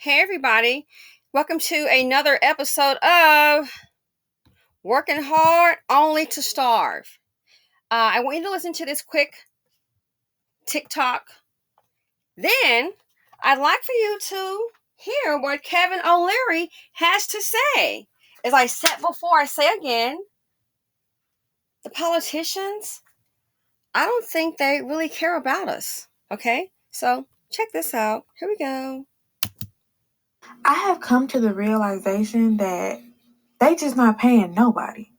Hey, everybody. Welcome to another episode of Working Hard Only to Starve. I want you to listen to this quick TikTok. Then, I'd like for you to hear what Kevin O'Leary has to say. As I said before, I say again, the politicians, I don't think they really care about us. Okay? So, check this out. Here we go. I have come to the realization that they just not paying nobody.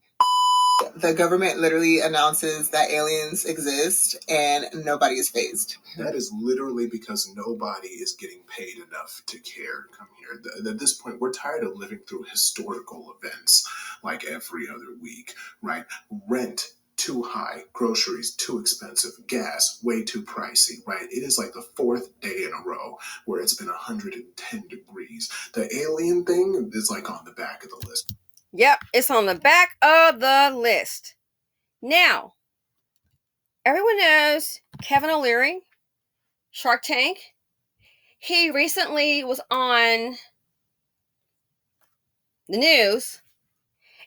The government literally announces that aliens exist and nobody is phased. That is literally because nobody is getting paid enough to care. Come here. At this point, we're tired of living through historical events like every other week, right? Rent too high, groceries too expensive, gas way too pricey, right? It is like the fourth day in a row where it's been 110 degrees. The alien thing is like on the back of the list. Yep, it's on the back of the list. Now, everyone knows Kevin O'Leary, Shark Tank. He recently was on the news,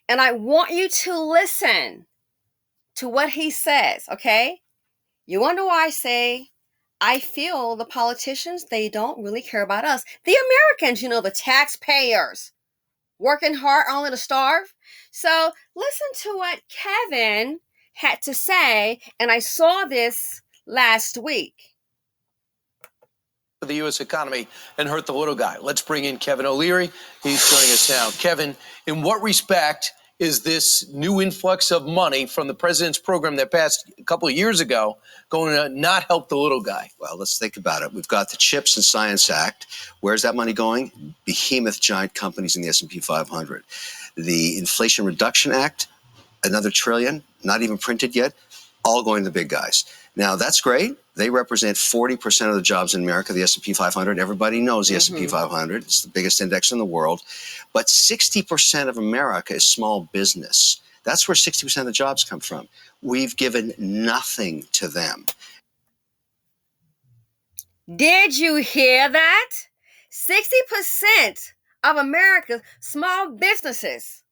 and I want you to listen to what he says, okay? You wonder why I say I feel the politicians, they don't really care about us. The Americans, the taxpayers, working hard only to starve. So listen to what Kevin had to say, and I saw this last week. For the U.S. economy and hurt the little guy. Let's bring in Kevin O'Leary. He's joining us now. Kevin, in what respect is this new influx of money from the president's program that passed a couple of years ago going to not help the little guy? Well, let's think about it. We've got the CHIPS and Science Act. Where's that money going? Behemoth giant companies in the S&P 500. The Inflation Reduction Act, another $1 trillion, not even printed yet, all going to the big guys. Now, that's great. They represent 40% of the jobs in America, the S&P 500. Everybody knows the S&P 500. It's the biggest index in the world. But 60% of America is small business. That's where 60% of the jobs come from. We've given nothing to them. Did you hear that? 60% of America's small businesses.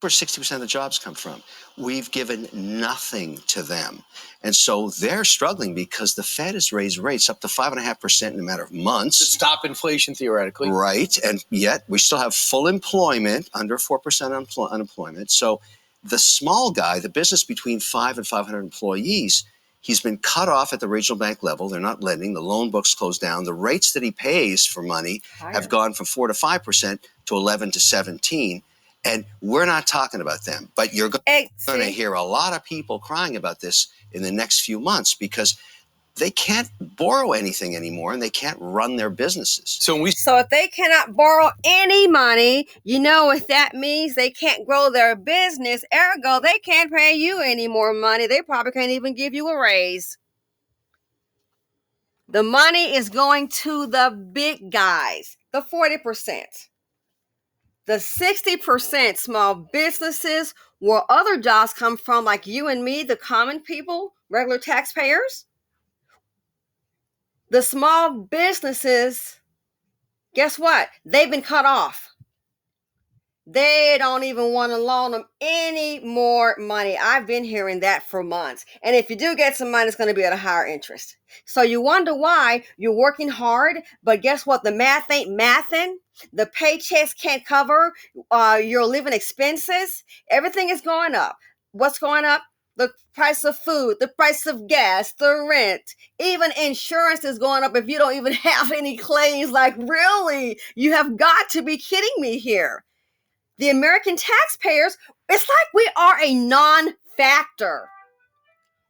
Where 60% of the jobs come from. We've given nothing to them. And so they're struggling because the Fed has raised rates up to 5.5% in a matter of months. To stop inflation, theoretically. Right. And yet we still have full employment, under 4% unemployment. So the small guy, the business between 5 and 500 employees, he's been cut off at the regional bank level. They're not lending. The loan books closed down. The rates that he pays for money have gone from 4 to 5% to 11 to 17. And we're not talking about them, but you're going to hear a lot of people crying about this in the next few months because they can't borrow anything anymore and they can't run their businesses. So if they cannot borrow any money, you know what that means? They can't grow their business. Ergo, they can't pay you any more money. They probably can't even give you a raise. The money is going to the big guys, the 40%. The 60% small businesses where other jobs come from, like you and me, the common people, regular taxpayers. The small businesses, guess what? They've been cut off. They don't even want to loan them any more money. I've been hearing that for months. And if you do get some money, it's going to be at a higher interest. So you wonder why you're working hard, but guess what? The math ain't mathing. The paychecks can't cover your living expenses. Everything is going up. What's going up? The price of food, the price of gas, the rent, even insurance is going up if you don't even have any claims. Like, really? You have got to be kidding me here. The American taxpayers, it's like we are a non-factor.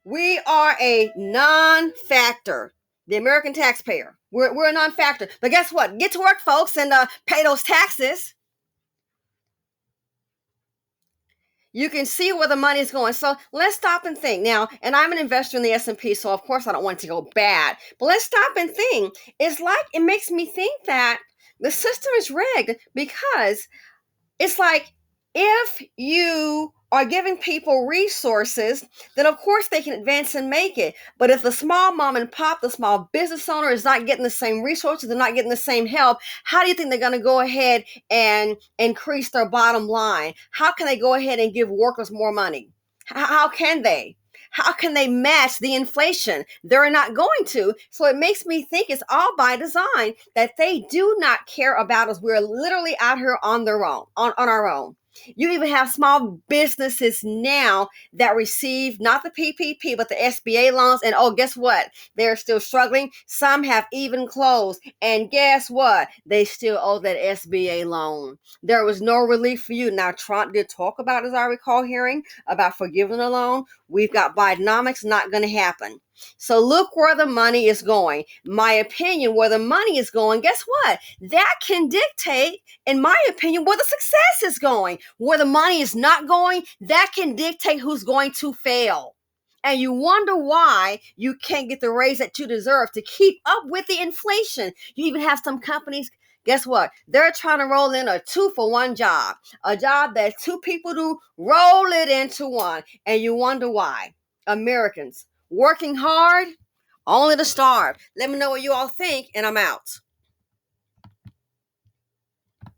We are a non-factor. The American taxpayer. We're a non-factor. But guess what? Get to work, folks, and pay those taxes. You can see where the money is going. So let's stop and think. Now, and I'm an investor in the S&P, so of course I don't want it to go bad. But let's stop and think. It's like it makes me think that the system is rigged because it's like If you are giving people resources, then of course they can advance and make it. But if the small mom and pop, the small business owner is not getting the same resources, they're not getting the same help, how do you think they're going to go ahead and increase their bottom line? How can they go ahead and give workers more money? How can they? How can they match the inflation? They're not going to. So it makes me think it's all by design that they do not care about us. We're literally out here on their own, on our own. You even have small businesses now that receive not the PPP, but the SBA loans. And oh, guess what? They're still struggling. Some have even closed. And guess what? They still owe that SBA loan. There was no relief for you. Now, Trump did talk about, as I recall hearing, about forgiving a loan. We've got Bidenomics, not going to happen. So look where the money is going. My opinion, where the money is going, guess what? That can dictate, in my opinion, where the success is going. Where the money is not going, that can dictate who's going to fail. And you wonder why you can't get the raise that you deserve to keep up with the inflation. You even have some companies, guess what? They're trying to roll in a 2-for-1 job, a job that two people do, roll it into one. And you wonder why. Americans working hard only to starve. Let me know what you all think, and I'm out.